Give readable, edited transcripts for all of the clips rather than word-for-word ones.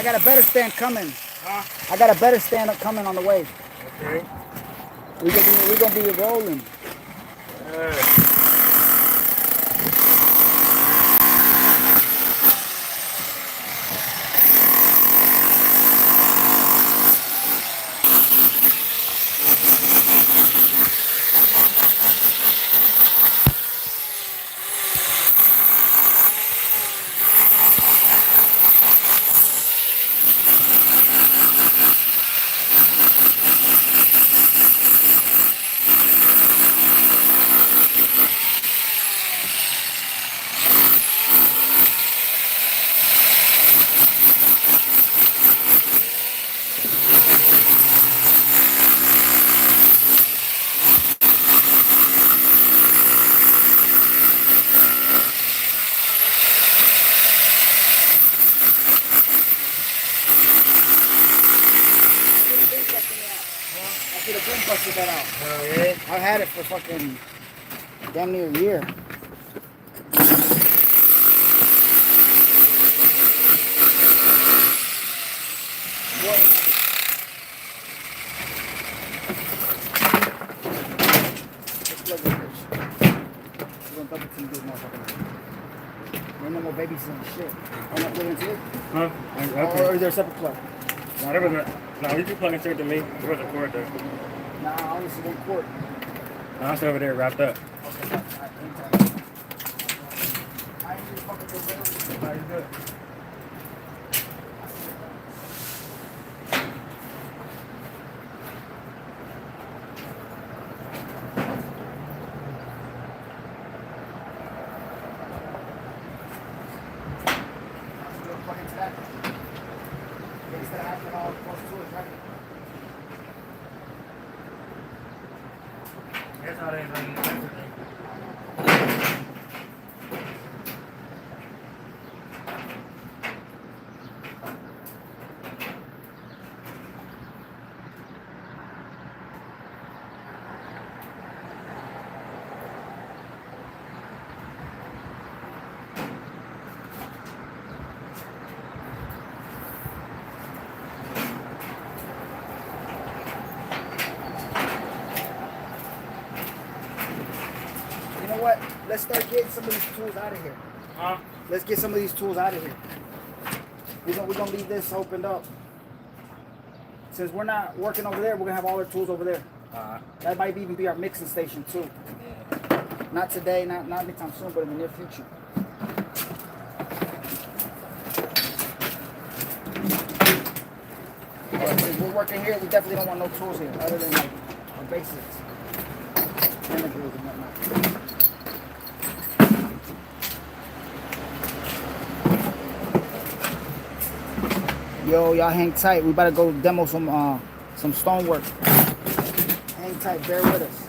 got a better stand coming. Huh? I got a better stand up coming on the way. Okay. We're gonna be rolling. I should have been busted that out. Oh, yeah? I've had it for fucking damn near a year. No more babies and shit. I'm not getting into it. Huh? Okay. Or is there a separate plug? No, there was no, you can plug it straight to me. There was a cord there. Nah, I only see one cord. No, it's over there wrapped up. Okay. I ain't fucking good. No, you're good. That's how they run everything. You know what? Let's start getting some of these tools out of here. Huh? Let's get some of these tools out of here. We're gonna leave this opened up. Since we're not working over there, we're gonna have all our tools over there. That might even be our mixing station too. Yeah. Not today, not anytime soon, but in the near future. But if we're working here, we definitely don't want no tools here, other than like our basics. Hammer drills and whatnot. Yo, y'all hang tight. We about to go demo some stonework. Hang tight, bear with us.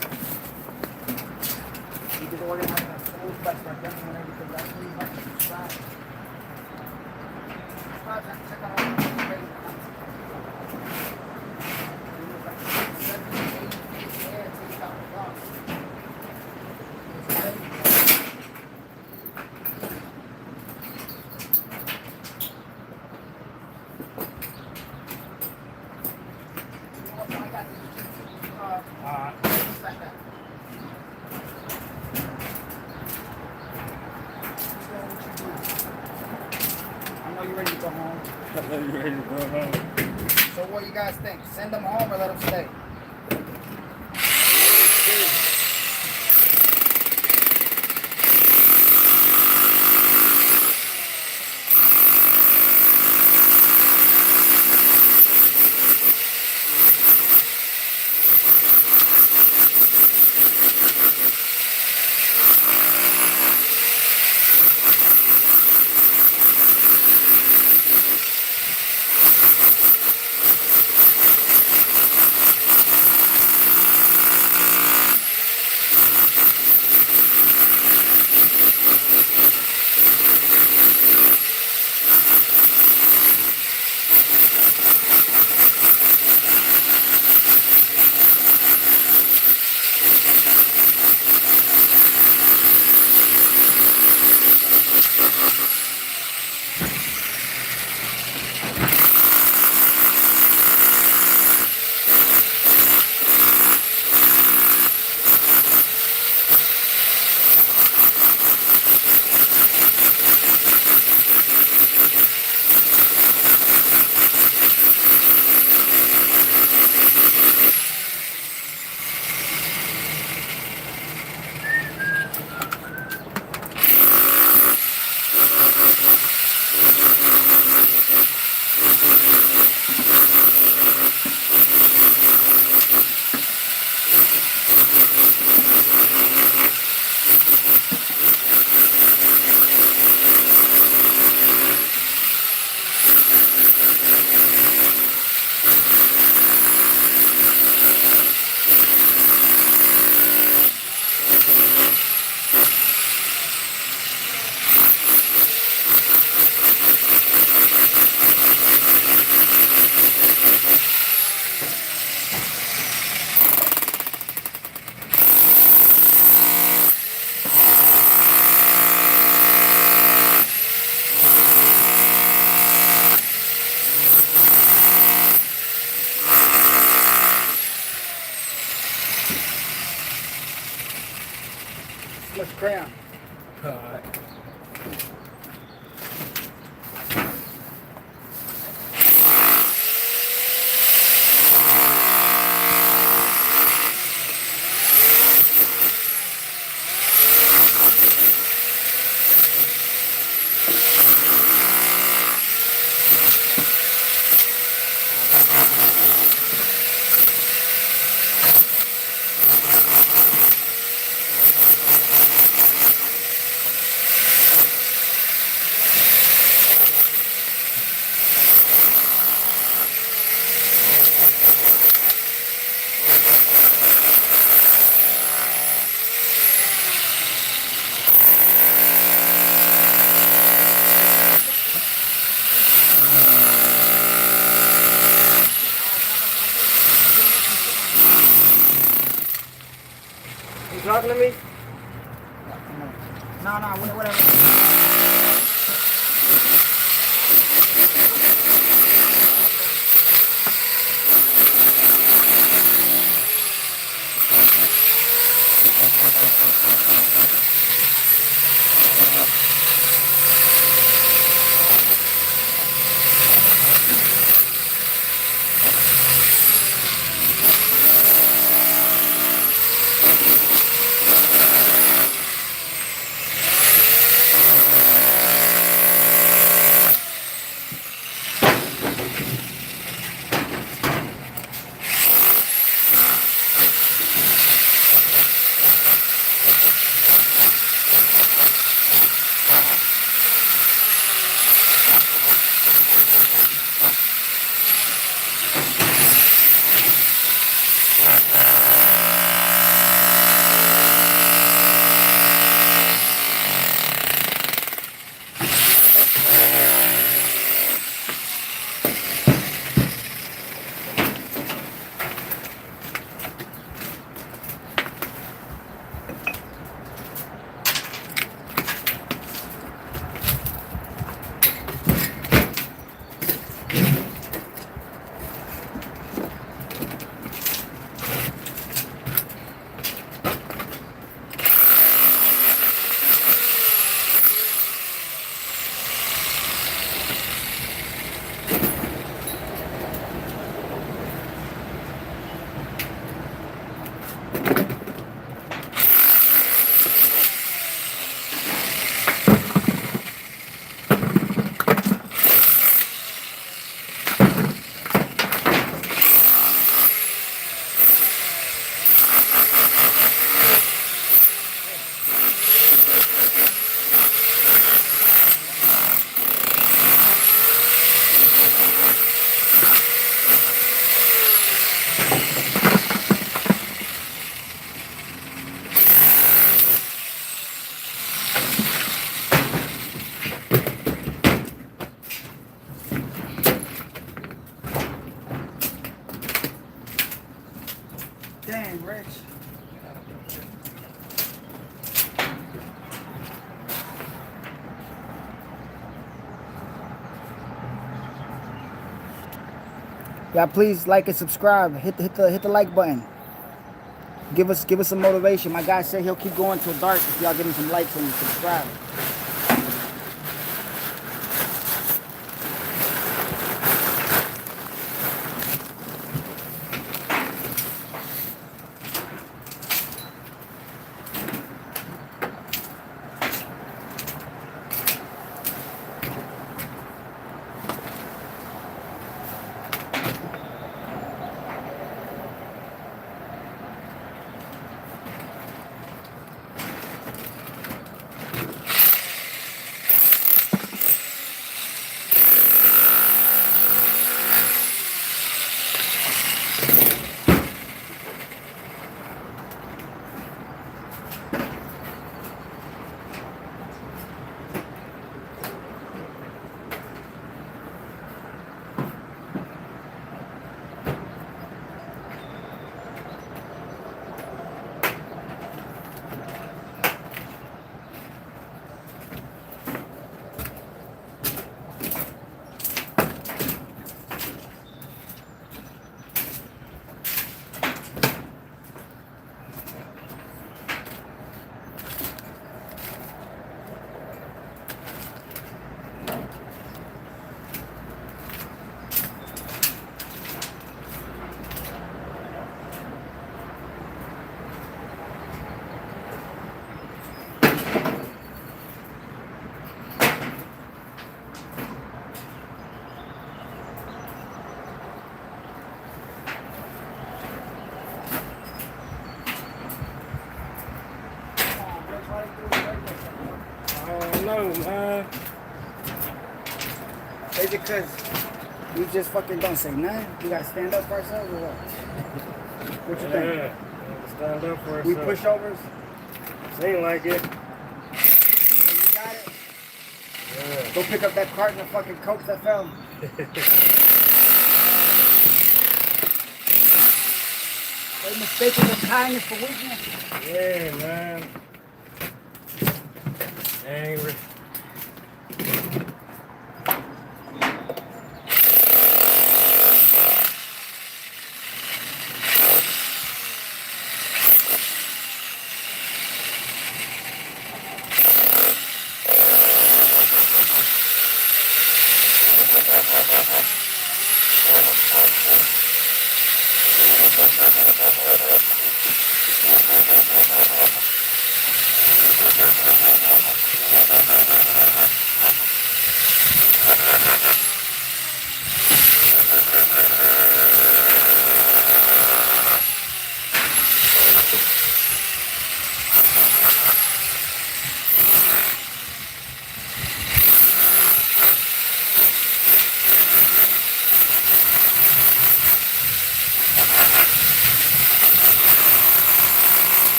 We just organize our tools, but start demoing everything. That's pretty much the side. Check out all the things. You ready to go home? You ready to go home? So what do you guys think? Send them home or let them stay? much crayon. Alright. You talking to me? No, whatever. Dang, Rich. Yeah, please like and subscribe. Hit the like button. Give us some motivation. My guy said he'll keep going till dark if y'all give him some likes and subscribe. Is it because we just fucking don't say nothing? We gotta stand up for ourselves or what? What you think? Yeah, stand up for We ourselves. pushovers? Seem like it. You got it? Yeah. Go pick up that carton of fucking Coke that fell. They mistaken your kindness for weakness. Yeah, man. Angry.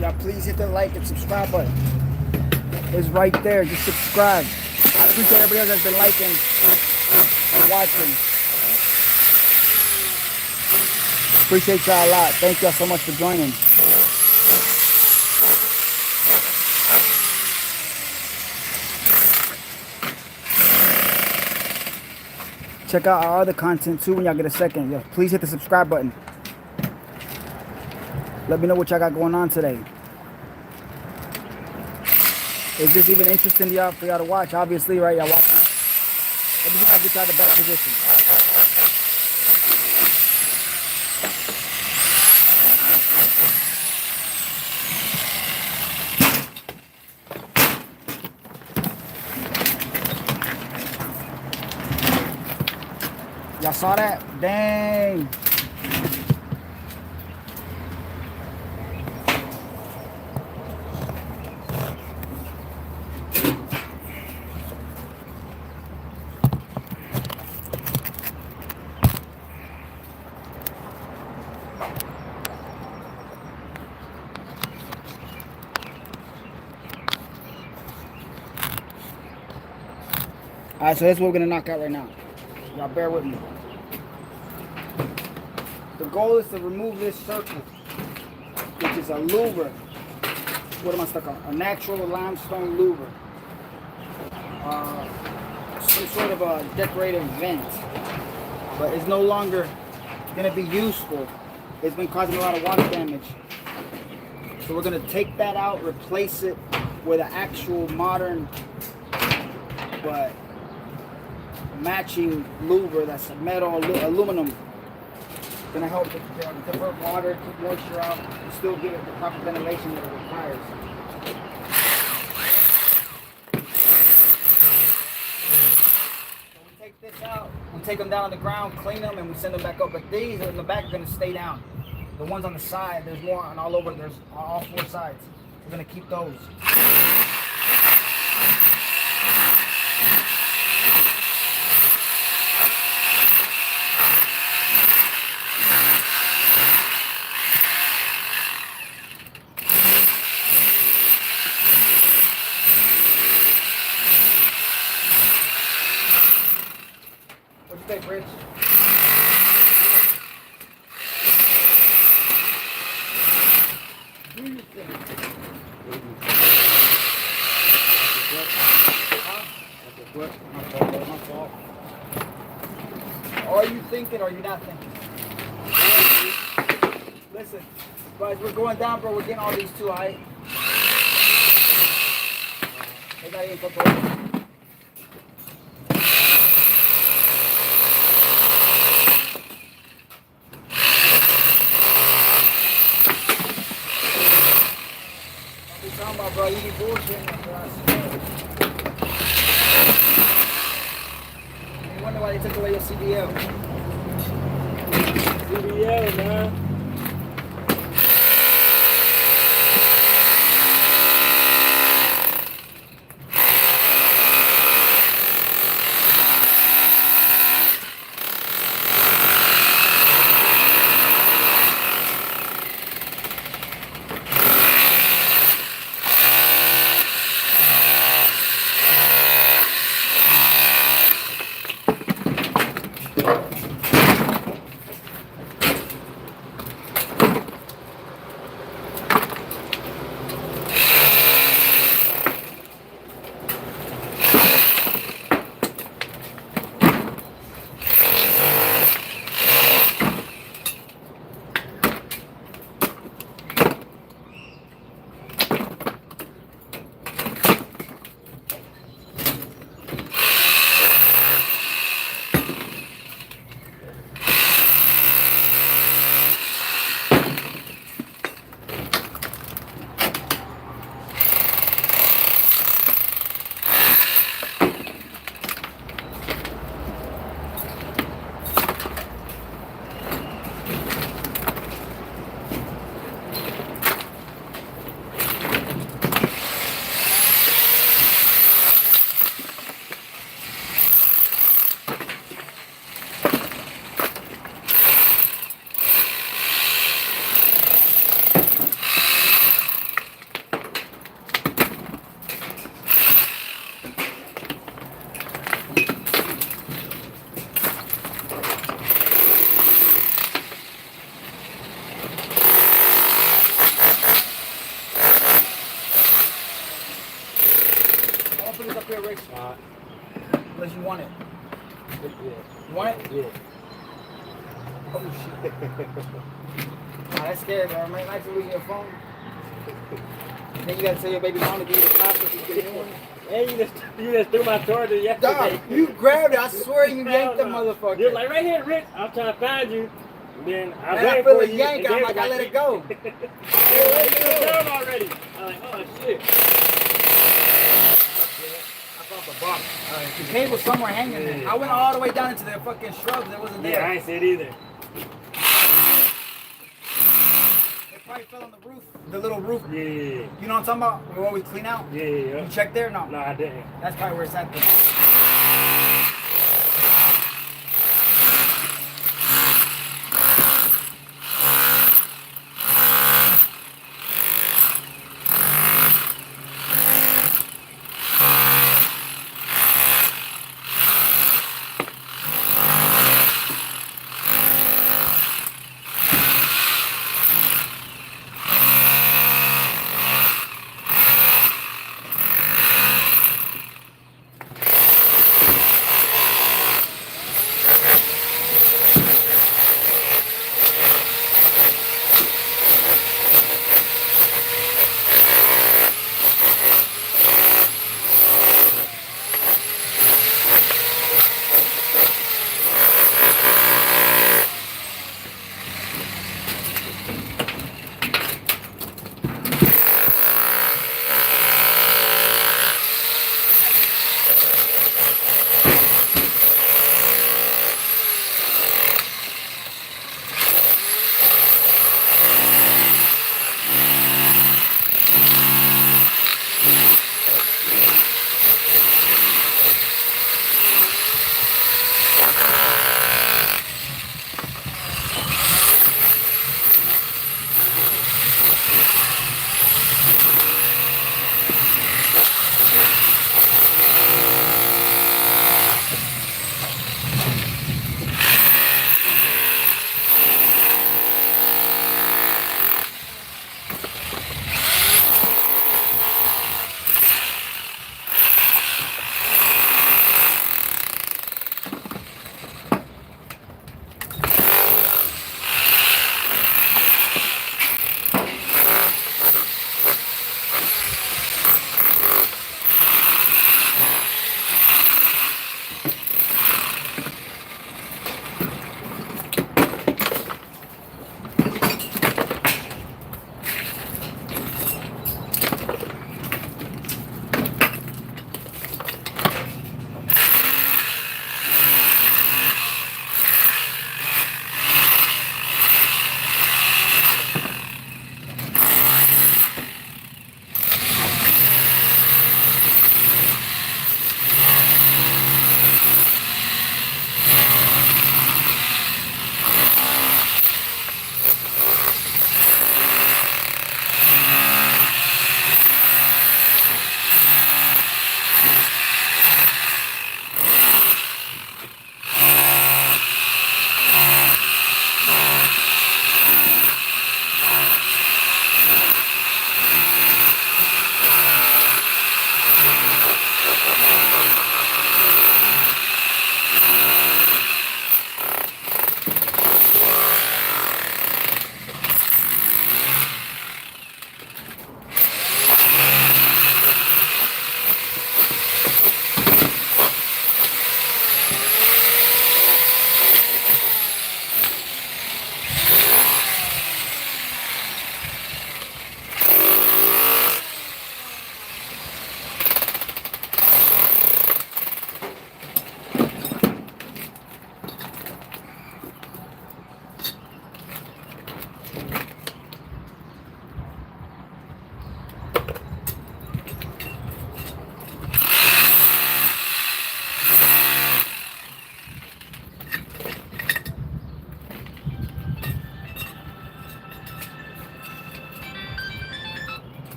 Y'all please hit the like and subscribe button. It's right there. Just subscribe. I appreciate everybody else that's been liking and watching. Appreciate y'all a lot. Thank y'all so much for joining. Check out our other content too when y'all get a second. Yeah, please hit the subscribe button. Let me know what y'all got going on today. Is this even interesting to y'all for y'all to watch? Obviously, right? Y'all watching. Let me see if I get y'all the better position. Y'all saw that? Dang. Alright, so that's what we're gonna knock out right now. Y'all bear with me. The goal is to remove this circle, which is a louver. What am I stuck on? A natural limestone louver. Some sort of a decorative vent. But it's no longer gonna be useful. It's been causing a lot of water damage. So we're gonna take that out, replace it with an actual modern but matching louver that's metal aluminum. Gonna help divert water, keep moisture out, and still give it the proper ventilation that it requires. So we take this out, we take them down on the ground, clean them, and we send them back up. But these in the back are gonna stay down. The ones on the side, there's more on all over. There's on all four sides. We're gonna keep those. What you think, Rich? What do you think? My fault. Are you thinking or are you not thinking? Listen, guys, we're going down, bro. We're getting all these too, alright? They got in control. Bro, you be bullshitting, bro. I swear. You wonder why they took away your CDL. CDL, man. quick. Unless you want it. Yeah. You want it? Yeah. Oh shit. Nah, that's scary, man. Right nice to lose your phone. Then you gotta tell your baby mom to give you the password to get a new one. Hey, you just threw my charger yesterday. Dog, you grabbed it. I swear you yanked the motherfucker. You're like, right here, Rich. I'm trying to find you. And then I And I waited feel for a you. yank. I'm like, I let it go. It was down already. I'm like, oh shit. I found the box. The cable's somewhere hanging there. I went all the way down into the fucking shrubs. It wasn't there. Yeah, I ain't see it either. It probably fell on the roof. The little roof. Yeah. You know what I'm talking about? We always clean out. Yeah. You checked there? No. No, I didn't. That's probably where it's at. There.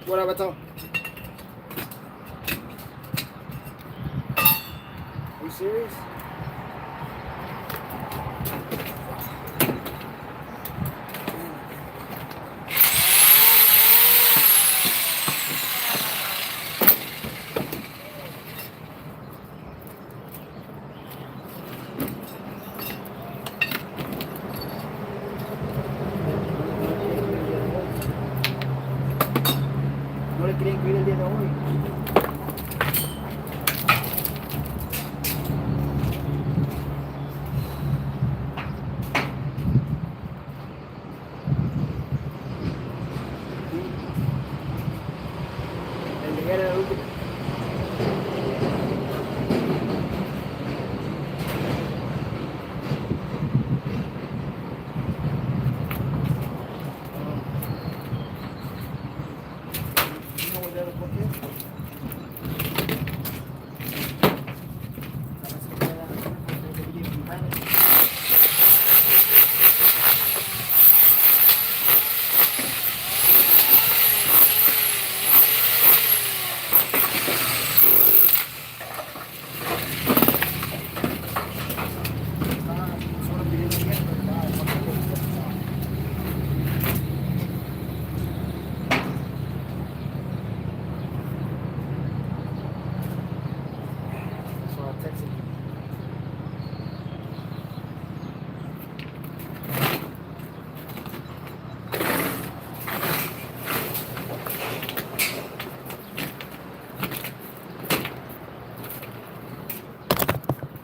What up, Beto? Are you serious?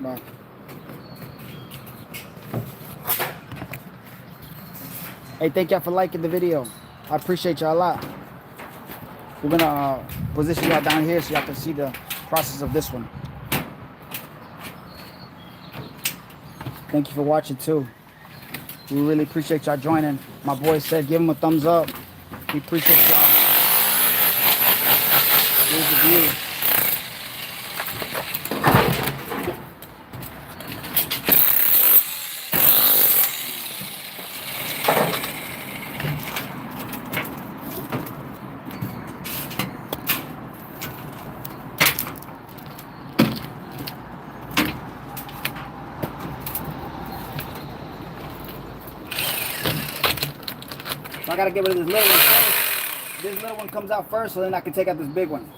Bye. Hey, thank y'all for liking the video. I appreciate y'all a lot. We're gonna position y'all down here so y'all can see the process of this one. Thank you for watching too. We really appreciate y'all joining. My boy said give him a thumbs up. We appreciate y'all. Here's the view. So I gotta get rid of this little one first. This little one comes out first, so then I can take out this big one.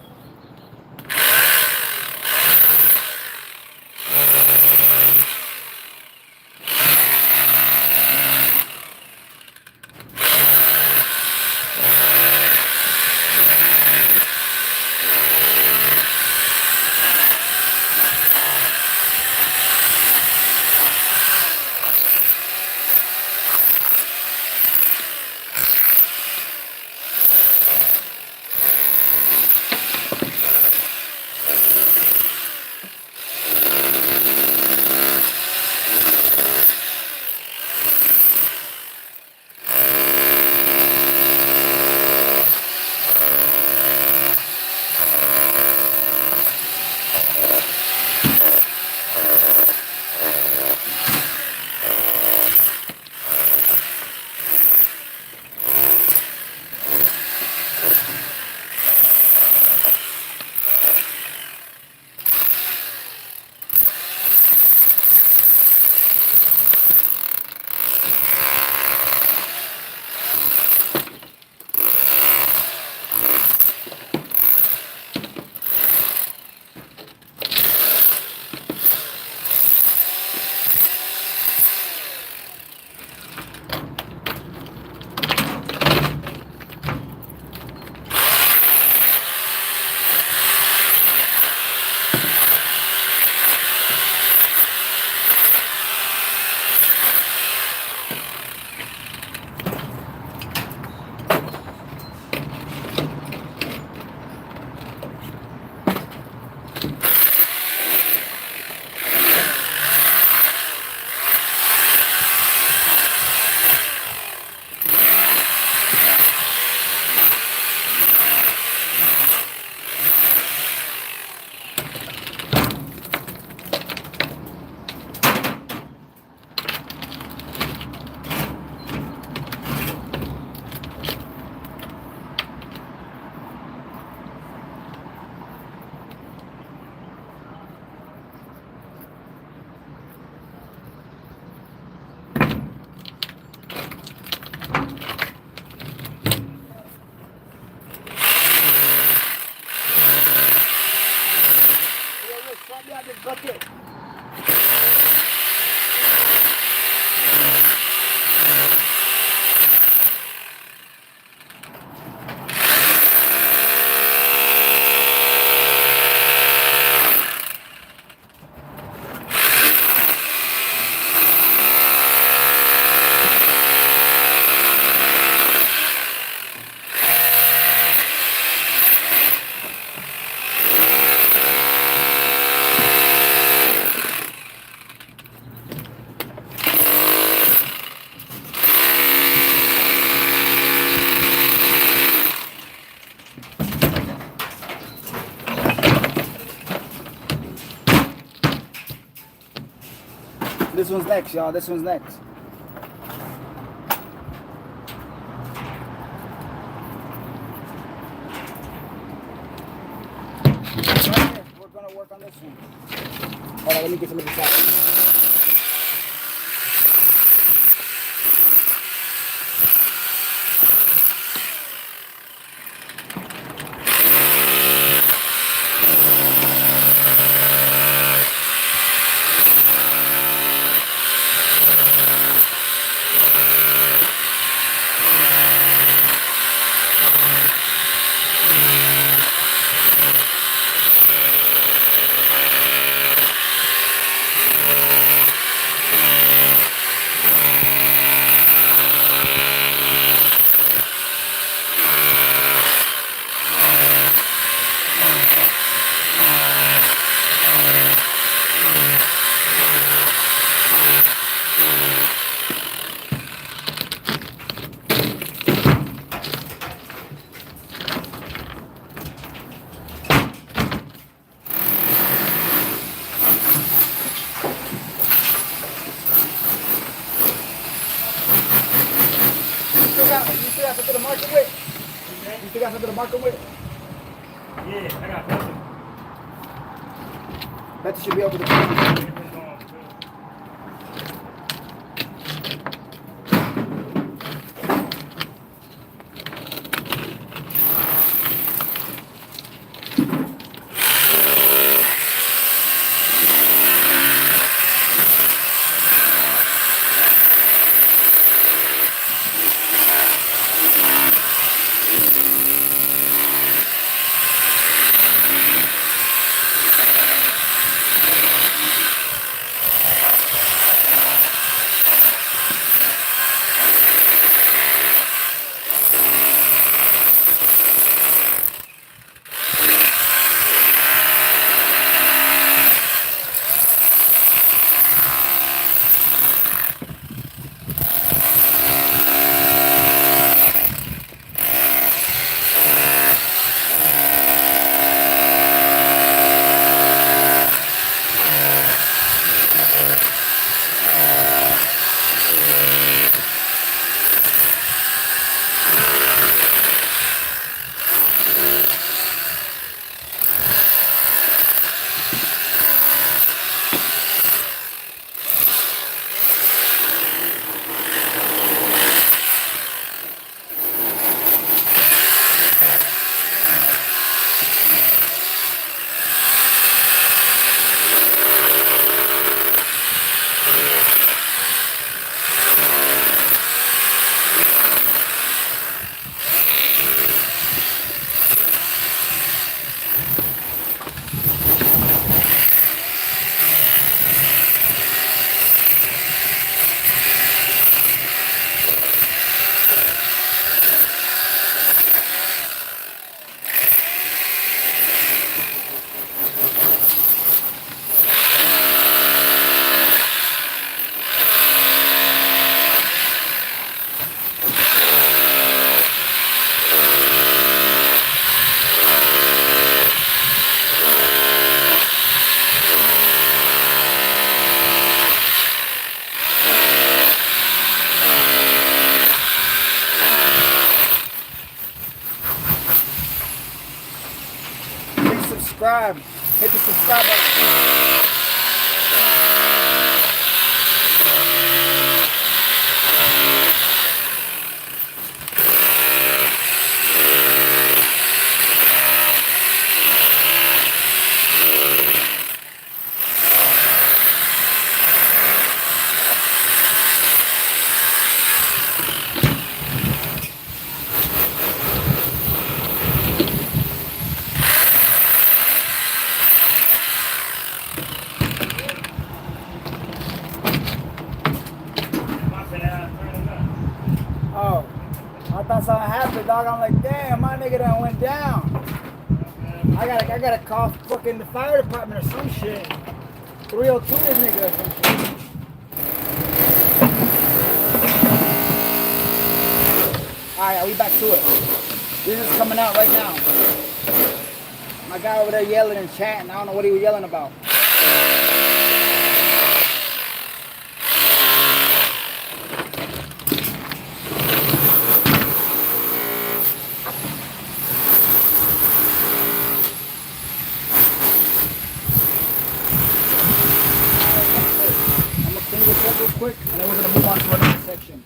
Bucket. This one's next, y'all. This one's next. Right here, we're gonna work on this one. Hold on, let me get some of this out. mark it with? You still got something to mark it with? Yeah, I got nothing. Bet you should be over the corner. Subscribe. Hit the subscribe button. Oh, I thought something happened, dog. I'm like, damn, my nigga done went down. I gotta call fucking the fire department or some shit. 302 this nigga or some shit. Alright, we back to it. This is coming out right now. My guy over there yelling and chanting. I don't know what he was yelling about. I'm gonna clean this up real quick, and then we're gonna move on to another section.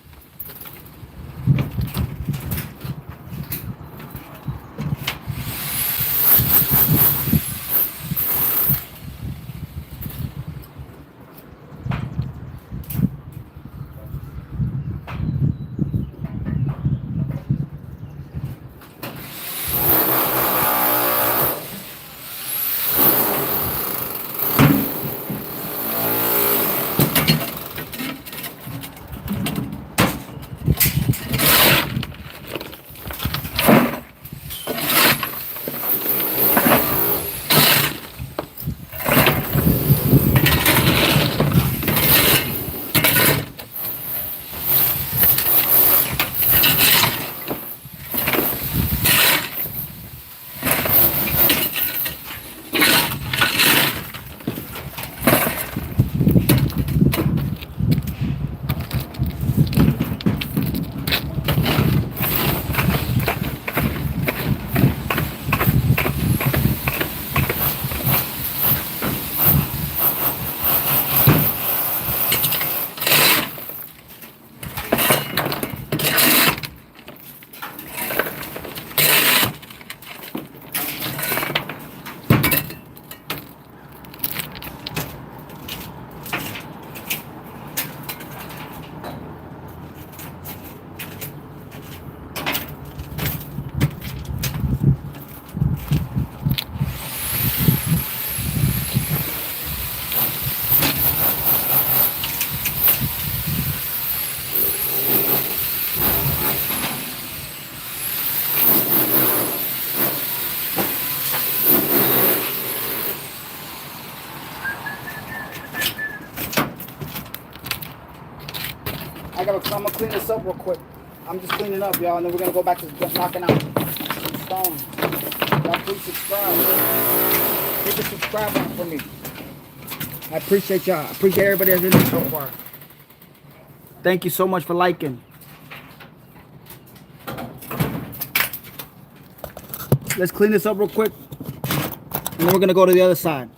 I'm gonna clean this up real quick. I'm just cleaning up, y'all, and then we're gonna go back to knocking out some stones. Y'all please subscribe. Hit the subscribe button for me. I appreciate y'all. I appreciate everybody that's in there so far. Thank you so much for liking. Let's clean this up real quick, and then we're gonna go to the other side.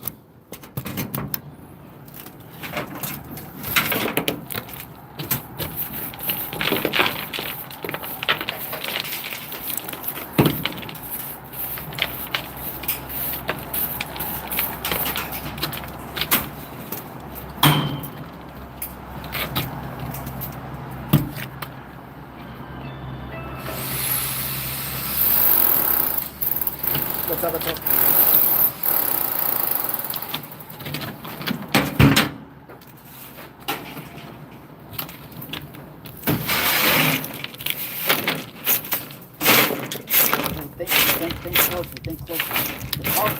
What's up, what's up? Think closer, think closer. It's hard.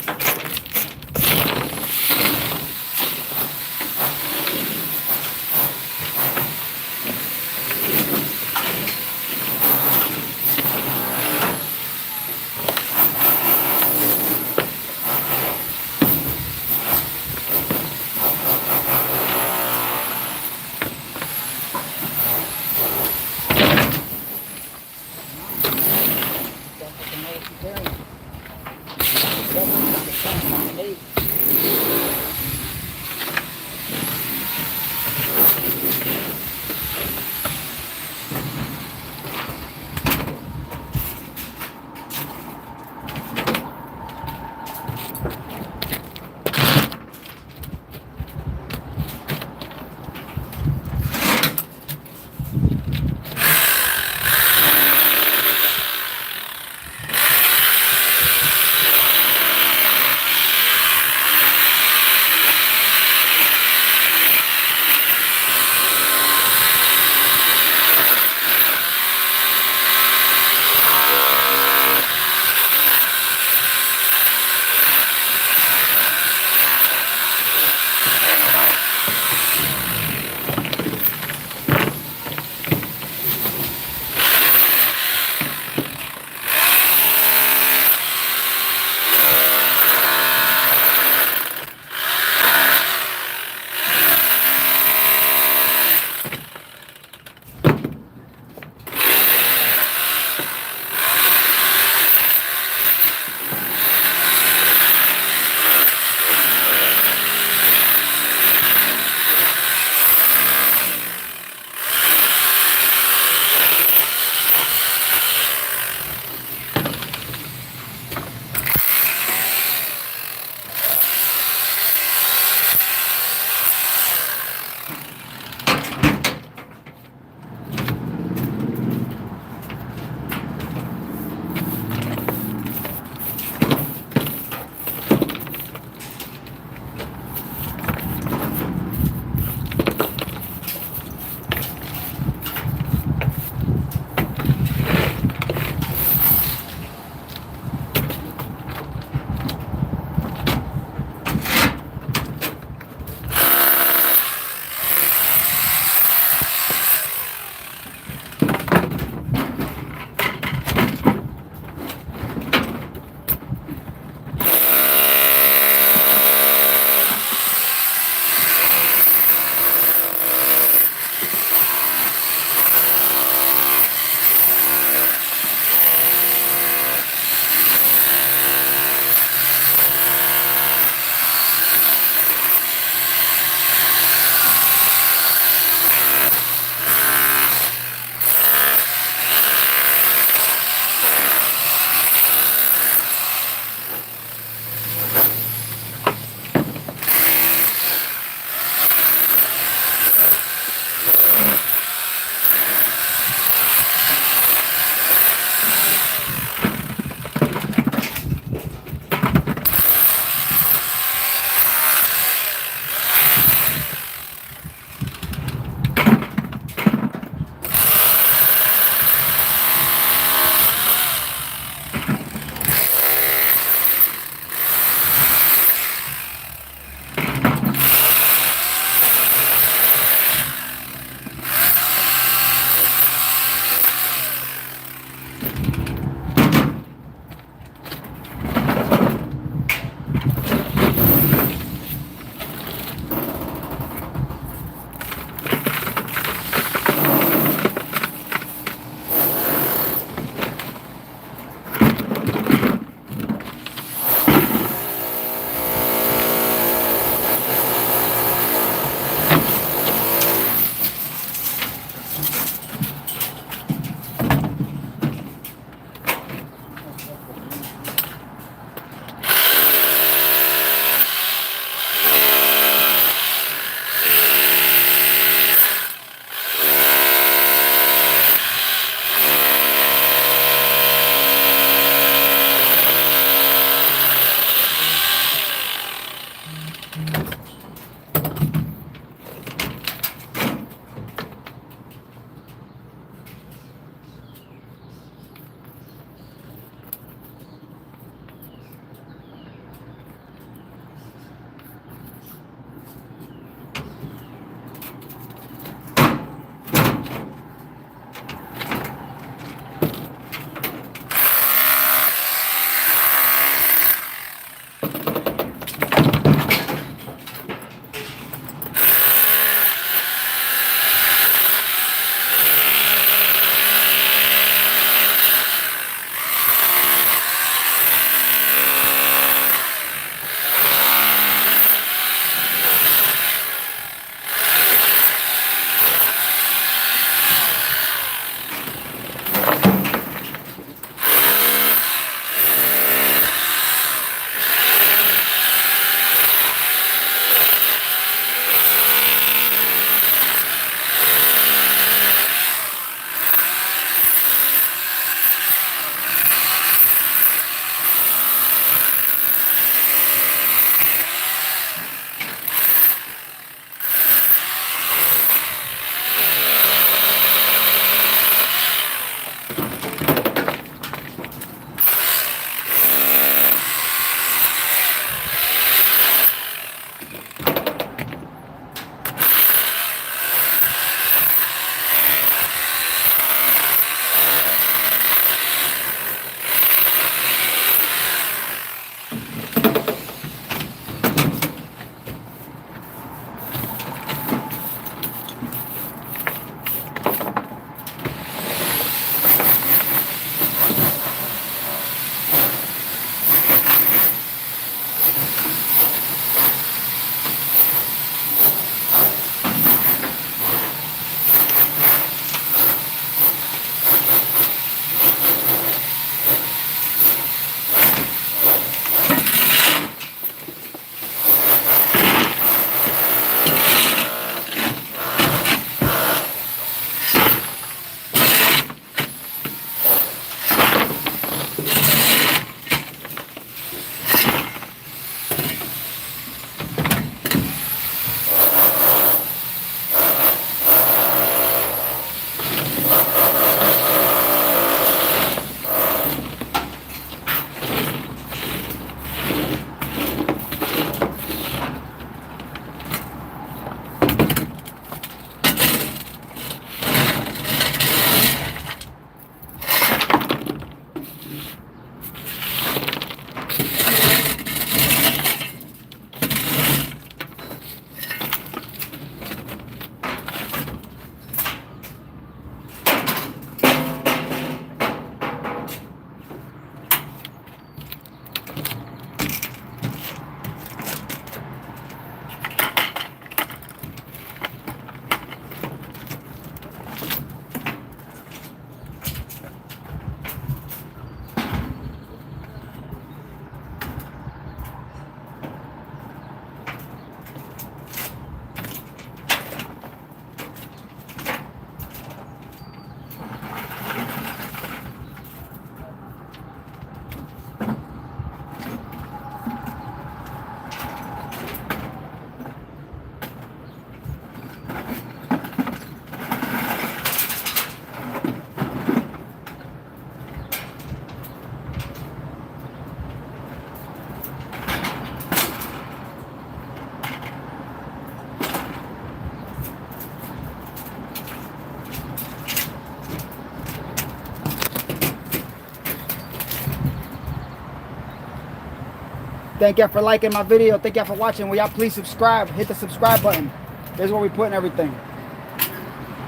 Thank y'all for liking my video. Thank y'all for watching. Will y'all please subscribe? Hit the subscribe button. This is where we putting everything.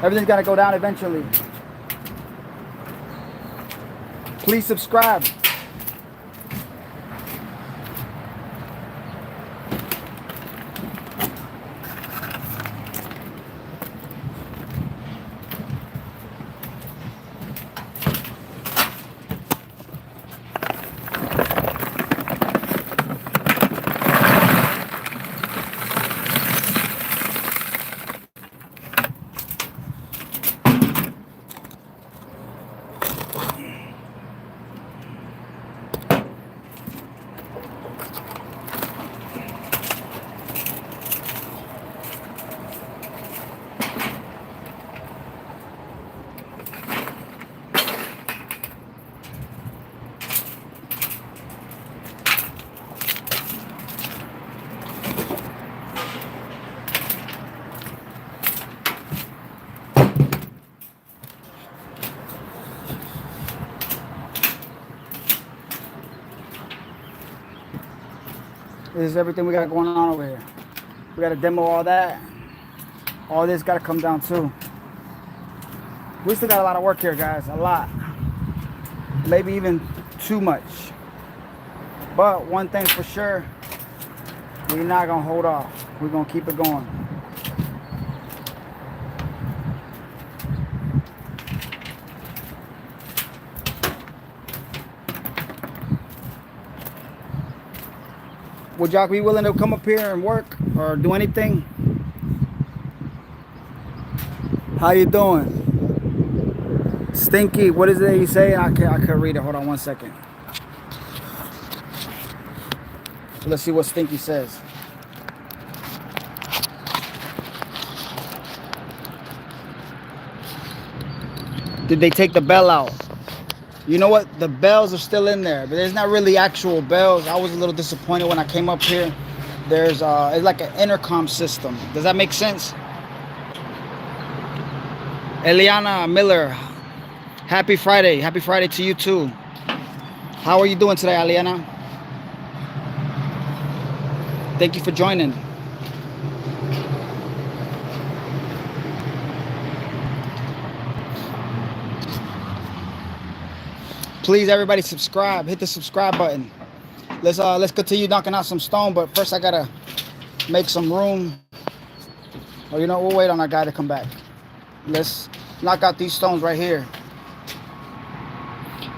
Everything's got to go down eventually. Please subscribe. This is everything we got going on over here. We got to demo all that. All this got to come down too. We still got a lot of work here, guys. A lot. Maybe even too much. But one thing's for sure, we're not going to hold off. We're going to keep it going. Would y'all be willing to come up here and work or do anything? How you doing? Stinky, what is it you say? I can't read it. Hold on one second. Let's see what Stinky says. Did they take the bell out? You know what? The bells are still in there, but there's not really actual bells. I was a little disappointed when I came up here. There's it's like an intercom system. Does that make sense? Eliana Miller, happy Friday. Happy Friday to you too. How are you doing today, Eliana? Thank you for joining. Please, everybody, subscribe. Hit the subscribe button. Let's continue knocking out some stone, but first I gotta make some room. Or you know, we'll wait on our guy to come back. Let's knock out these stones right here.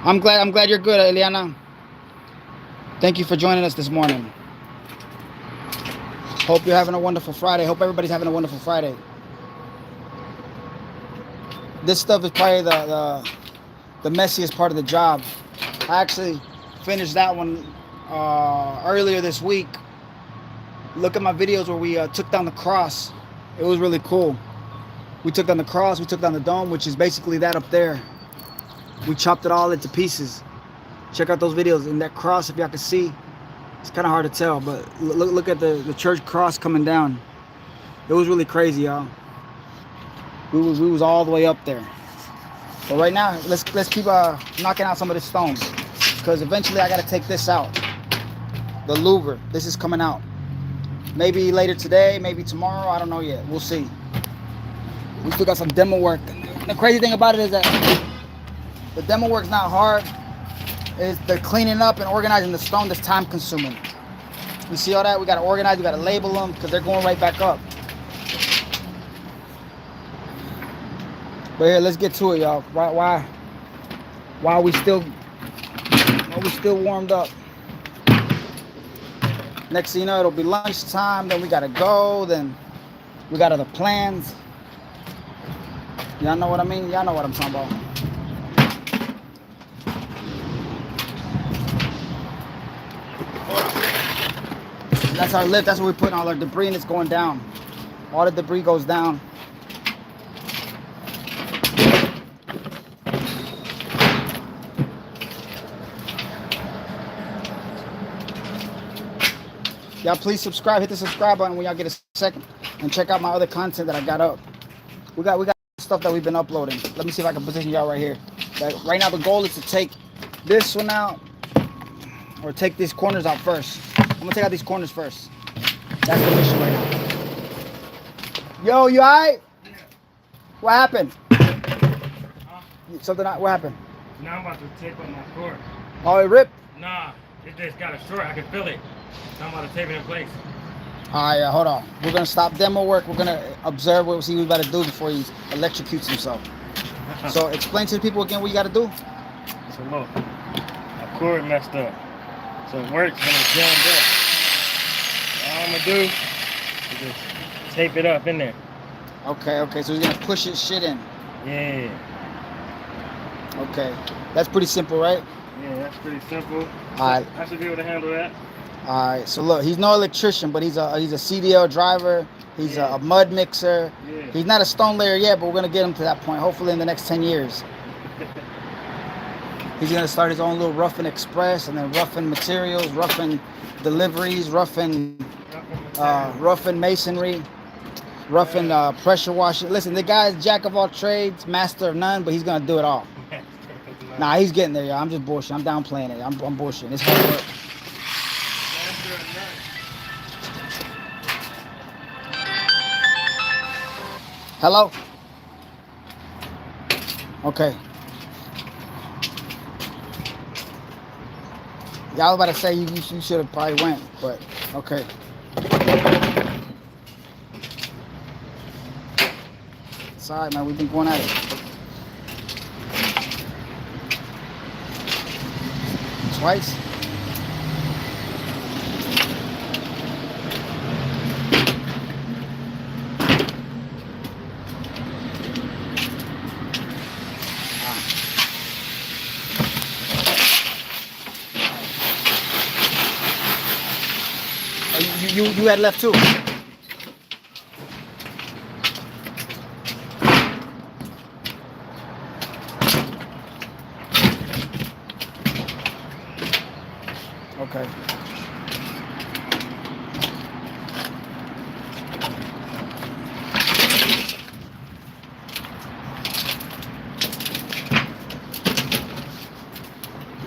I'm glad you're good, Eliana. Thank you for joining us this morning. Hope you're having a wonderful Friday. Hope everybody's having a wonderful Friday. This stuff is probably the messiest part of the job. I actually finished that one earlier this week. Look at my videos where we took down the cross. It was really cool. We took down the cross, we took down the dome, which is basically that up there. We chopped it all into pieces. Check out those videos. And that cross, if y'all can see, it's kind of hard to tell, but look at the church cross coming down. It was really crazy, y'all. We was all the way up there. But right now, let's keep knocking out some of this stone, because eventually I got to take this out. The louver. This is coming out. Maybe later today, maybe tomorrow. I don't know yet. We'll see. We still got some demo work. The crazy thing about it is that the demo work's not hard. It's the cleaning up and organizing the stone that's time consuming. You see all that? We got to organize. We got to label them because they're going right back up. But here, let's get to it, y'all. While we still warmed up. Next thing you know, it'll be lunchtime. Then we gotta go. Then we got other plans. Y'all know what I mean? Y'all know what I'm talking about. That's our lift. That's where we're putting all our debris, and it's going down. All the debris goes down. Y'all please subscribe, hit the subscribe button when y'all get a second, and check out my other content that I got up. We got stuff that we've been uploading. Let me see if I can position y'all right here. Right now the goal is to take this one out, or take these corners out first. I'm gonna take out these corners first. That's the mission right now. Yo, you alright? Yeah. What happened? Huh? Something? What happened? Now I'm about to tape up my cord. Oh, it ripped. Nah, it just got a short. I can feel it. I'm about to tape it in place. All right, hold on. We're gonna stop demo work. We're gonna observe what we got to do before he electrocutes himself. So explain to the people again what you got to do. So look, my cord messed up. So it works when it's jammed up. All I'm gonna do is just tape it up in there. Okay. So he's gonna push his shit in. Yeah. Okay, that's pretty simple, right? Yeah, that's pretty simple. All right. I should be able to handle that. All right. So look, he's no electrician, but he's a CDL driver. He's a mud mixer. Yeah. He's not a stone layer yet, but we're gonna get him to that point. Hopefully in the next 10 years. He's gonna start his own little roughing express, and then roughing materials, roughing deliveries, roughing masonry, roughing pressure washing. Listen, the guy's jack of all trades, master of none, but he's gonna do it all. Nah, he's getting there, y'all. I'm just bullshitting. I'm downplaying it. I'm bullshitting. It's hard work. Hello? Okay. Yeah, I was about to say you should have probably went, but okay. It's all right, man. We've been going at it. Twice? You had left too. Okay.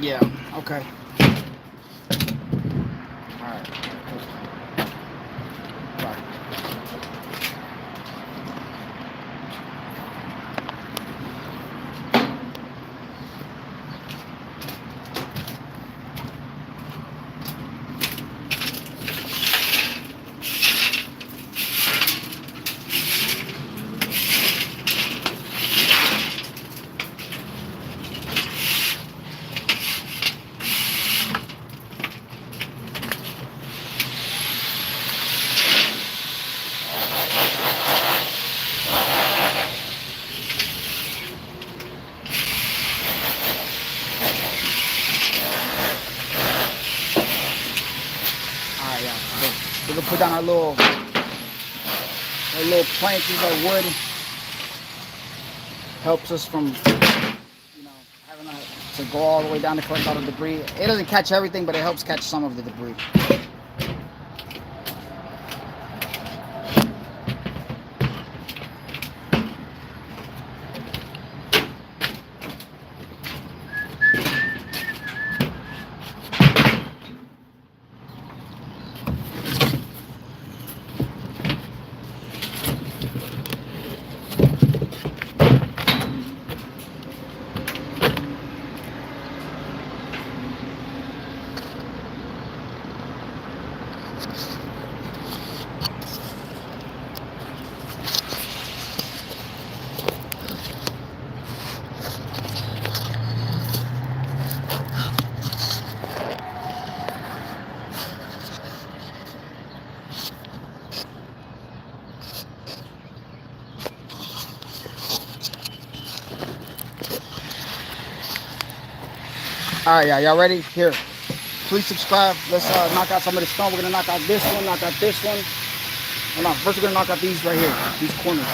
Yeah, okay. All right. Bye. We're gonna put down our little planches of wood. Helps us from, having to go all the way down to collect all the debris. It doesn't catch everything, but it helps catch some of the debris. All right, y'all ready? Here, please subscribe. Let's knock out some of the stone. We're gonna knock out this one, knock out this one. Hold on, first we're gonna knock out these right here, these corners.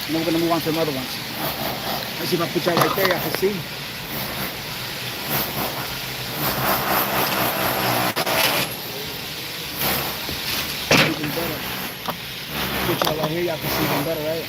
And then we're gonna move on to the other ones. Let's see if I put that right there, y'all can see. Even better. Put y'all right here, y'all can see even better, right?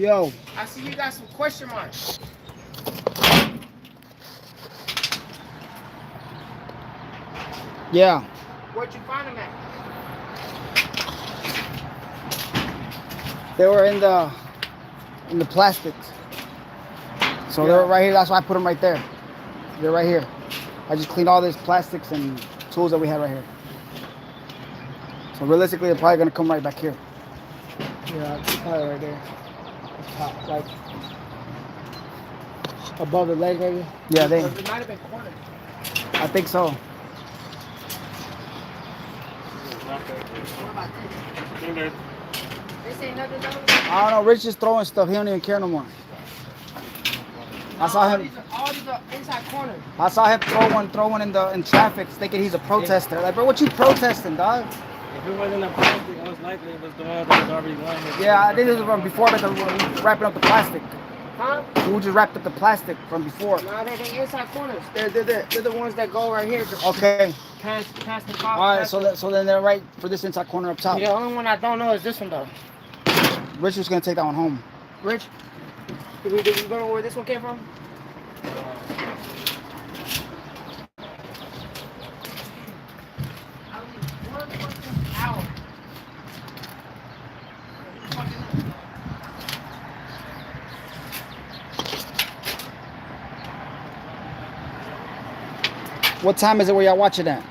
Yo. I see you got some question marks. Yeah. Where'd you find them at? They were in the plastics. So they're right here. That's why I put them right there. They're right here. I just cleaned all these plastics and tools that we had right here. So realistically, they're probably gonna come right back here. Yeah, it's probably right there. Top, like above the leg, maybe. Yeah, they. It might have been cornered. I think so. What about this? This ain't nothing though? I don't know. Rich is throwing stuff. He don't even care no more. I saw him. All these are inside corners. I saw him throw one in traffic, thinking he's a protester. Like, bro, what you protesting, dog? If it wasn't a plastic, most likely it was the one that was already going here. Yeah, I did this from before, but wrapping up the plastic. Huh? We just wrapped up the plastic from before. No, they're inside corners. They're the ones that go right here. Okay. Past the top. All right, so then they're right for this inside corner up top. The only one I don't know is this one though. Rich was gonna take that one home. Rich, did we know where this one came from? What time is it where y'all watching at?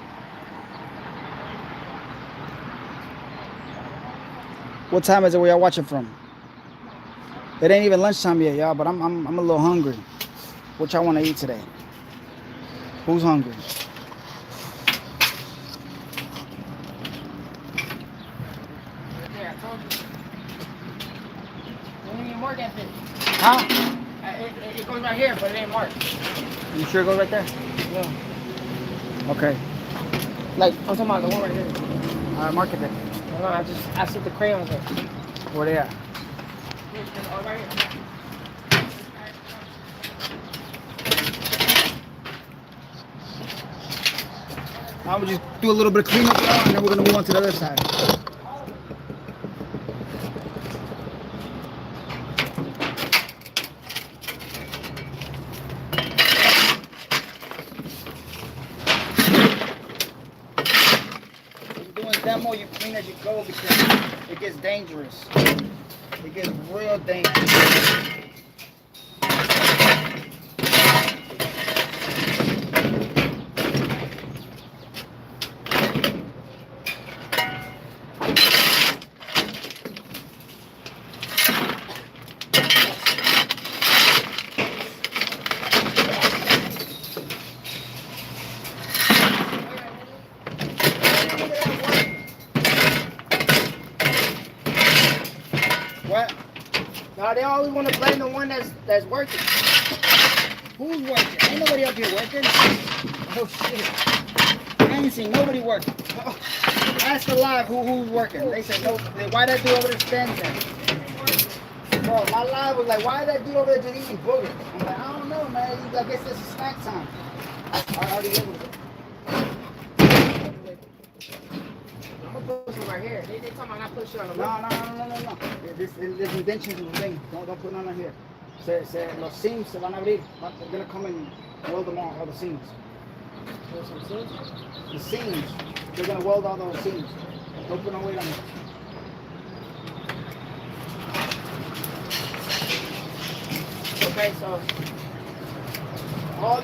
What time is it where y'all watching from? It ain't even lunchtime yet, y'all, but I'm a little hungry. What y'all want to eat today? Who's hungry? Yeah, I told you. We didn't even mark that thing. Huh? It goes right here, but it ain't marked. You sure it goes right there? Yeah. Okay. Like, I'm talking about the one right here. Mark it there. No, I see the crayons there. Where they at? Oh, right here. I'm gonna just do a little bit of cleanup now, and then we're gonna move on to the other side. Demo, you clean as you go because it gets dangerous. It gets real dangerous. What? No, they always want to blame the one that's working. Who's working? Ain't nobody up here working. Oh shit. I ain't seen nobody working. Oh. Ask Alive who's working. They said no. Why that dude over there standing there? Bro, my live was like, why that dude over there just eating boogers? I'm like, I don't know, man. I guess it's a snack time. I already ate it. I'm gonna put some right here. They talking about not put shit on the No. This indentions is the thing. Don't put none on here. Los seams se van a abrir. They're gonna come and weld them all the seams. The seams. They're gonna weld all those seams. Don't put no weight on it. Okay, so All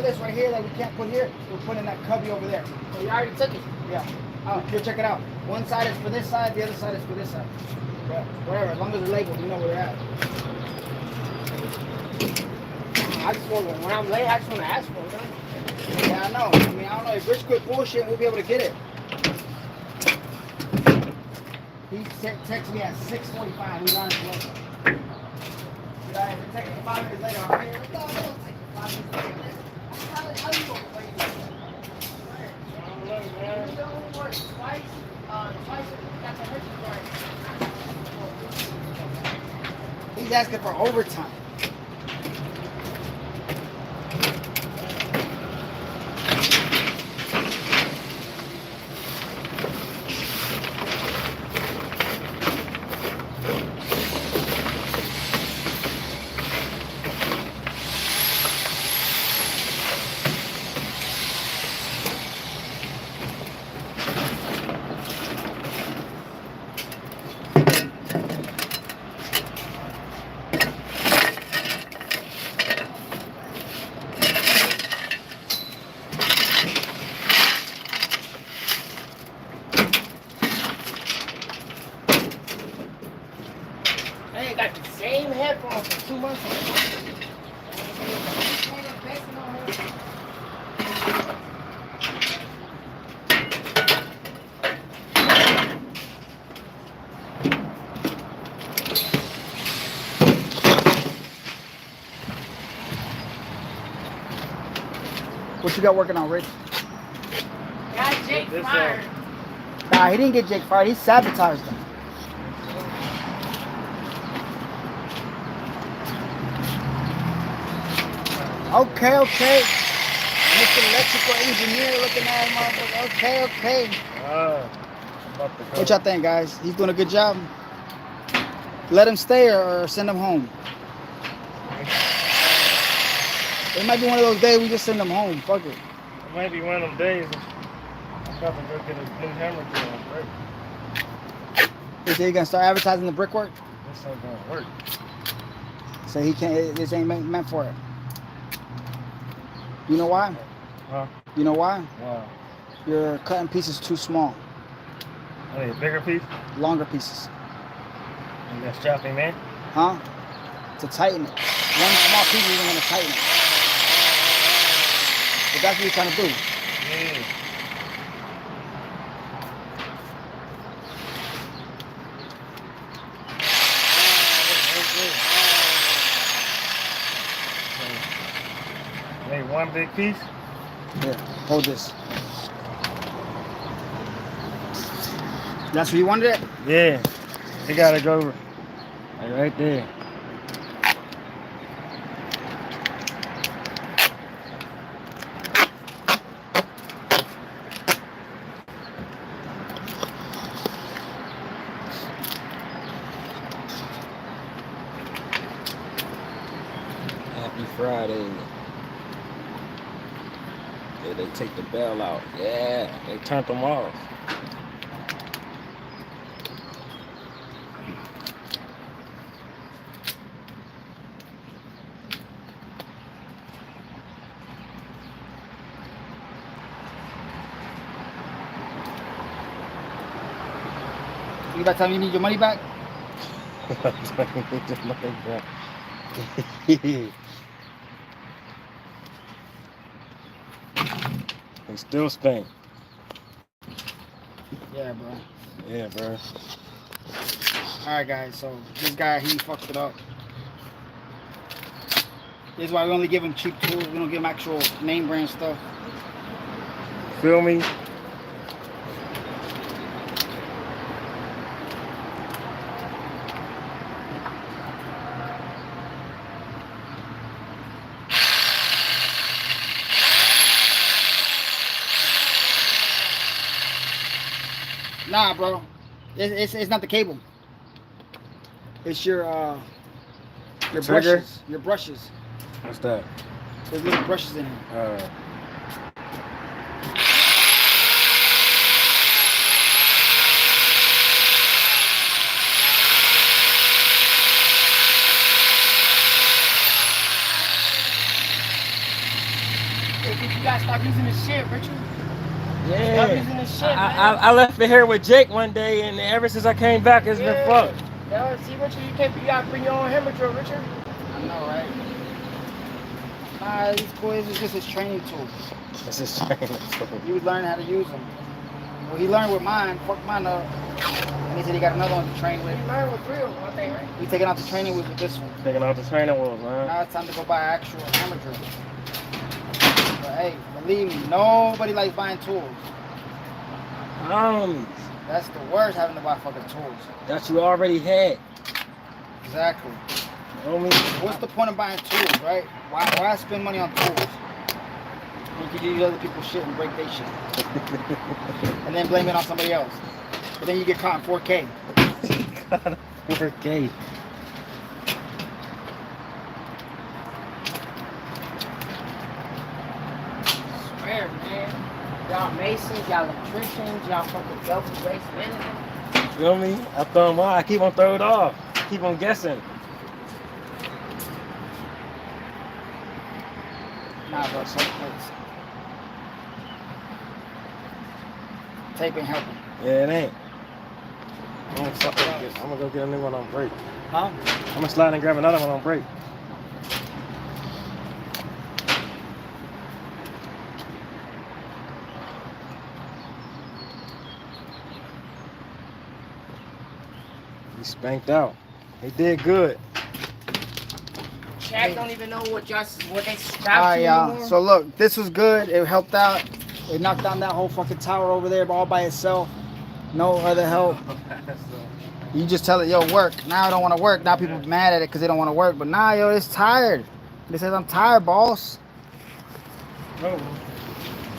this right here that we can't put here, we're putting that cubby over there. you already took it. Yeah. Here, check it out. One side is for this side, the other side is for this side. Yeah, whatever, as long as they're labeled, you know where they're at. I just want when I'm late, I just want to ask for it. Yeah, I know. I mean, I don't know. If Rich quit bullshit, we'll be able to get it. He texted me at 6:45. He's on his way. Did I text him 5 minutes later? All right. No, don't take 5 minutes later. How you going to play this? Don't work twice. Got the Richard right. He's asking for overtime. headphones for 2 months. What you got working on, Rich? Got Jake fired. Nah, he didn't get Jake fired. He sabotaged him. Okay, okay. Mr. Electrical Engineer looking at him. Motherfucker. Okay, okay. What y'all think, guys? He's doing a good job. Let him stay or send him home. It might be one of those days we just send him home. Fuck it. It might be one of them days. I'm about to go get a new hammer drill on break. He said he gonna start advertising the brickwork. This ain't gonna work. So he can't. This ain't meant for it. You know why? Huh? You know why? Wow. You're cutting pieces too small. I need a bigger piece. Longer pieces. And that's chopping, man. Huh? To tighten it. One small piece isn't gonna tighten it. But that's what you're trying to do. Yeah. Make one big piece. Here, hold this. That's where you wanted it? Yeah. It gotta go like right there. Happy Friday. Yeah, they take the bell out. Yeah, They turned them off. You about to tell me you need your money back? They still stink. Yeah, bro. Yeah, bro. Alright, guys, so this guy, he fucked it up. This is why we only give him cheap tools. We don't give him actual name brand stuff. Feel me? Nah, bro. It's not the cable. It's your Trigger? brushes. Your brushes. What's that? There's little brushes in here. You gotta stop using this shit, Richard. Stop Yeah. using this shit, man. I left it here with Jake one day, and ever since I came back, it's been fucked. Yeah, see, Richard, you gotta bring your own hammer drill, Richard. I know, right? Nah, these boys is just his training tools. This is training. He was learning how to use them. Well, he learned with mine, fucked mine up. And he said he got another one to train with. You learn with 3 of them, I think, right? We taking out the training with this one. Taking out the training wheels, man. Now it's time to go buy actual hammer drill. But hey, believe me, nobody likes buying tools. That's the worst, having to buy fucking tools. That you already had. Exactly. You know me? What's the point of buying tools, right? Why spend money on tools? You could use other people's shit and break their shit. And then blame it on somebody else. But then you get caught in 4K. 4K. Swear, man. Y'all masons, y'all electricians, y'all fucking self-based managers. Feel me? I throw them off. I keep on throwing it off. Keep on guessing. Nah, bro, so close. Tape ain't helping. Yeah, it ain't. I'm gonna go get a new one on break. Huh? I'm gonna slide and grab another one on break. He spanked out. He did good. Chad don't even know what they All strapped right, to y'all. anymore. So look, this was good. It helped out. It knocked down that whole fucking tower over there all by itself. No other help. You just tell it, yo, work. Now I don't want to work. Now people mad at it because they don't want to work. But nah, yo, it's tired. It says I'm tired, boss. Oh,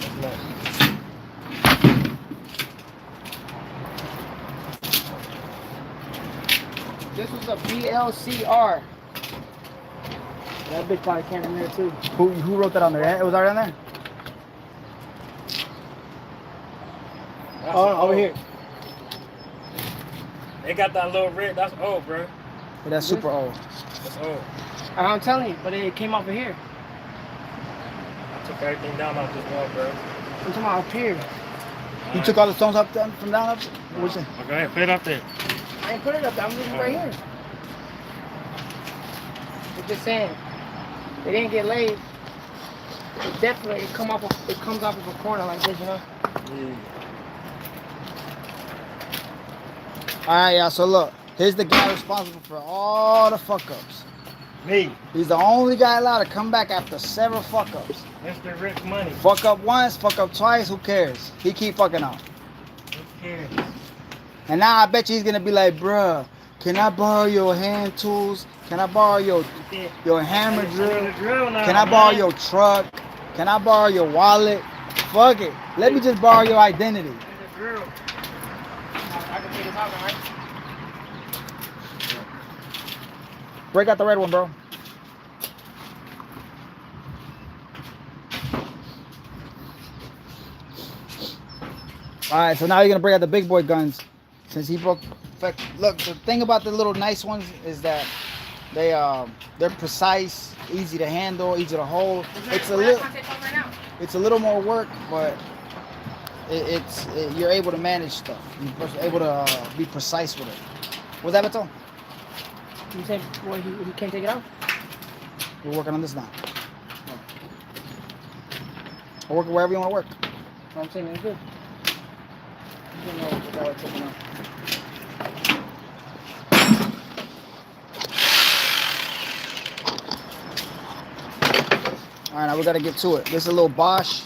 that's nice. This was a BLCR. That bitch probably came in there too. Who wrote that on there? It was already on there? That's Oh, over old. here. They got that little red. That's old, bro. But that's super old. That's old. I'm telling you, but it came off of here. I took everything down off this wall, bro. I'm talking about up here. You took all the stones up from down up? What's it? Go ahead, put it up there. I ain't put it up there. I'm leaving it right here. I'm just saying, they didn't get laid. It definitely it comes off of a corner like this, you know. Yeah. All right, y'all. So look, here's the guy responsible for all the fuck ups. Me, He's the only guy allowed to come back after several fuck ups. Mr. Rich Money. Fuck up once, fuck up twice. Who cares? He keep fucking up. Who cares? And now I bet you he's gonna be like, bruh, can I borrow your hand tools? Can I borrow your hammer drill? Can I borrow your truck? Can I borrow your wallet? Fuck it. Let me just borrow your identity. I can take this out, right? Break out the red one, bro. Alright, so now you're gonna break out the big boy guns. Since he broke, look, the thing about the little nice ones is that they're precise, easy to handle, easy to hold. It's a little more work, but you're able to manage stuff. You're able to be precise with it. What's that, Beto? You said, boy, he can't take it out? We're working on this now. Or work wherever you want to work. I'm saying it's good. You know what that was taking out. All right, now we got to get to it. This is a little Bosch.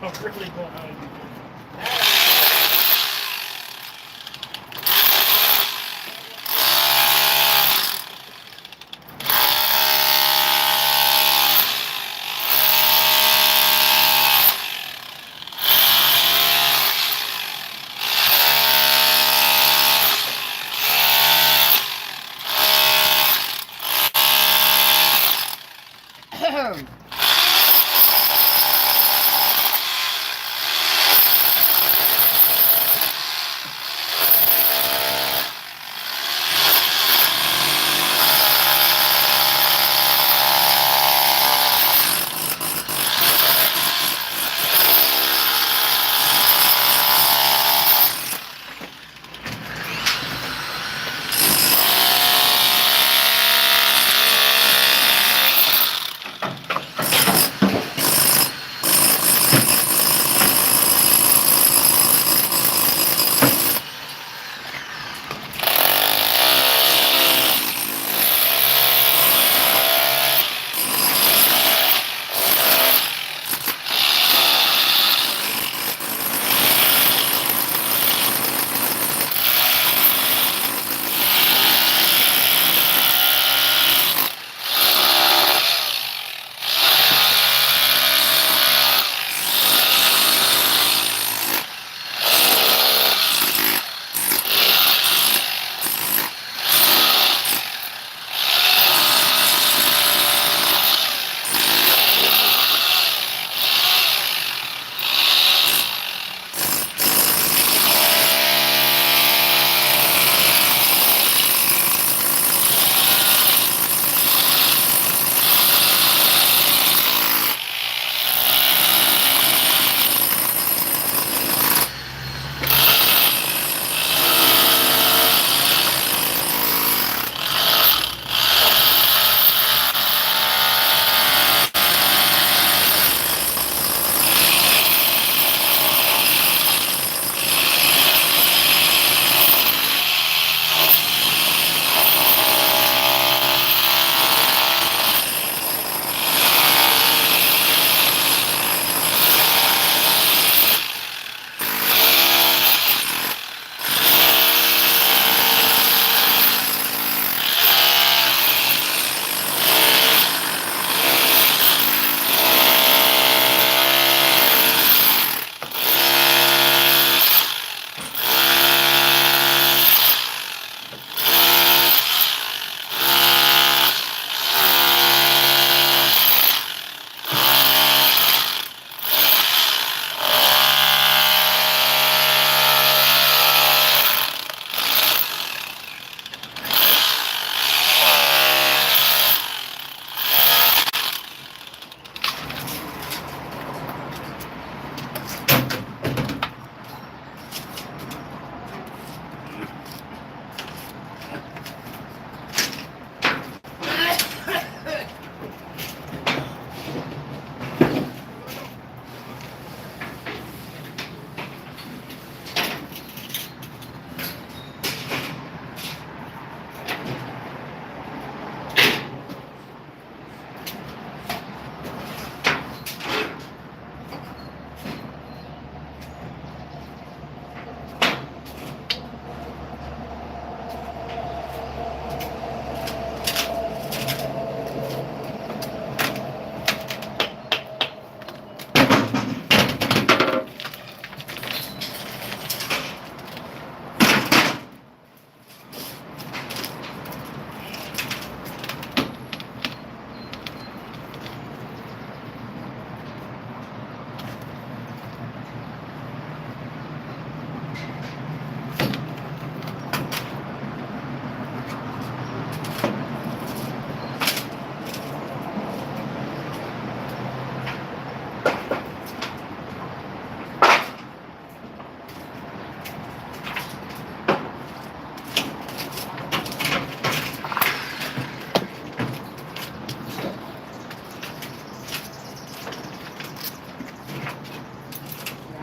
I'm really going out and do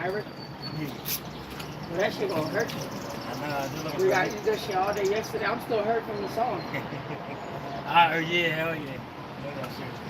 Ira, Yeah. well, that shit gonna hurt you. I know, I do look We got used that shit all day yesterday. I'm still hurt from the song. Yeah, hell yeah. No, no, seriously.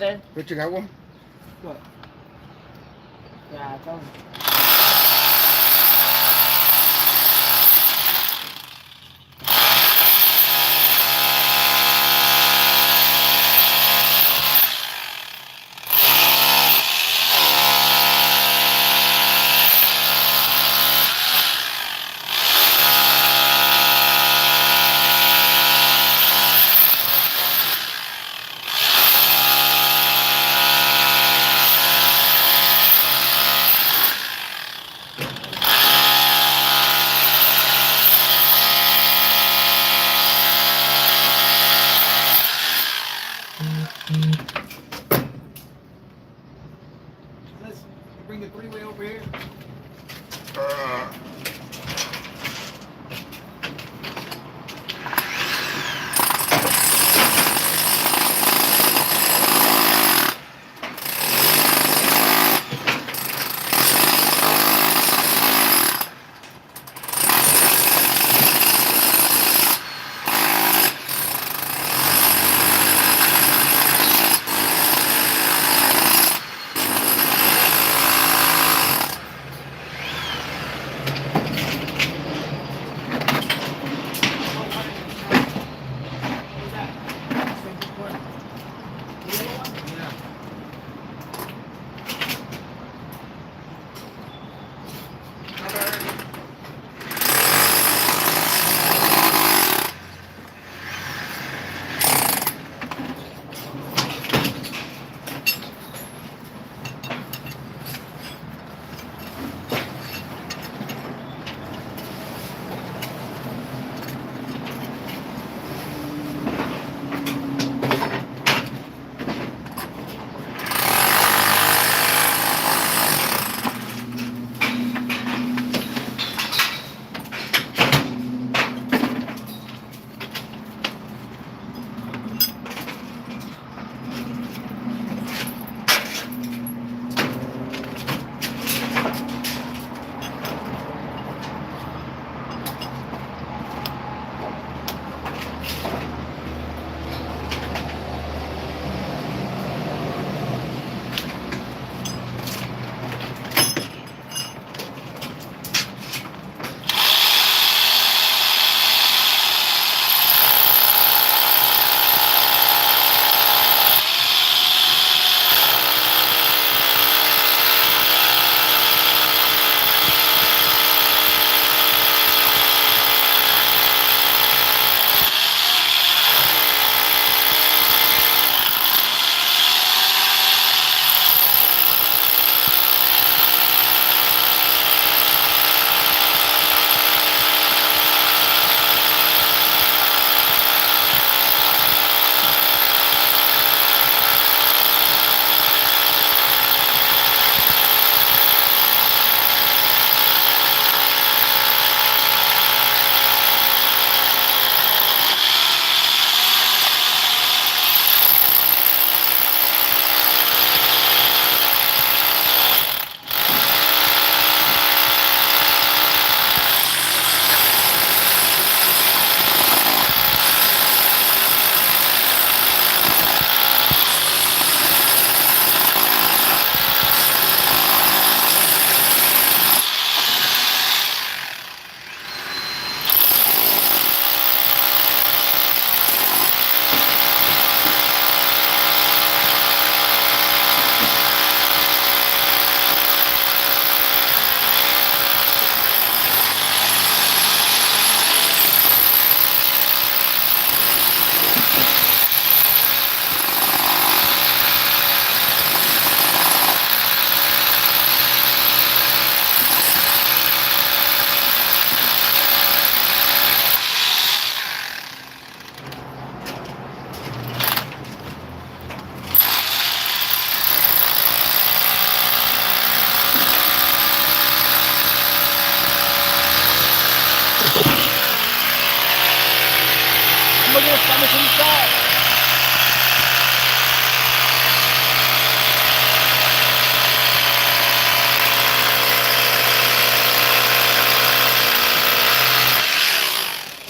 brother. Richard got one? What? Yeah, I told him. Let's bring the three-way over here.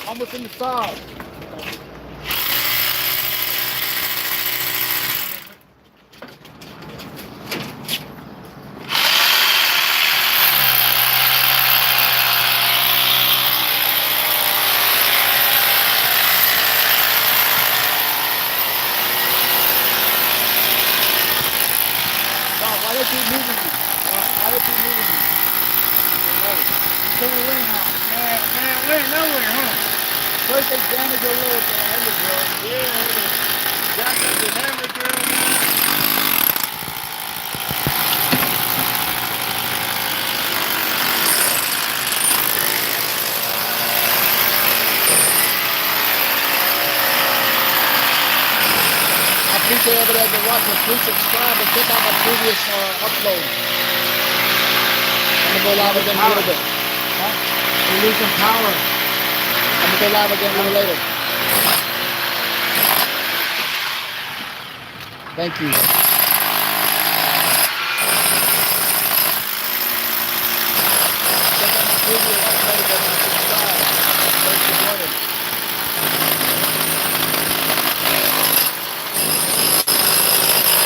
Almost in the side. turn the ring out. Man, we ain't nowhere, huh? First they damage your little hammer drill. Yeah, jacked up the hammer drill, man. People over there that watch it, please subscribe and check out my previous upload. I'm gonna go live again a little bit. Huh? We lose some power. I'm gonna go live again a little later. Thank you.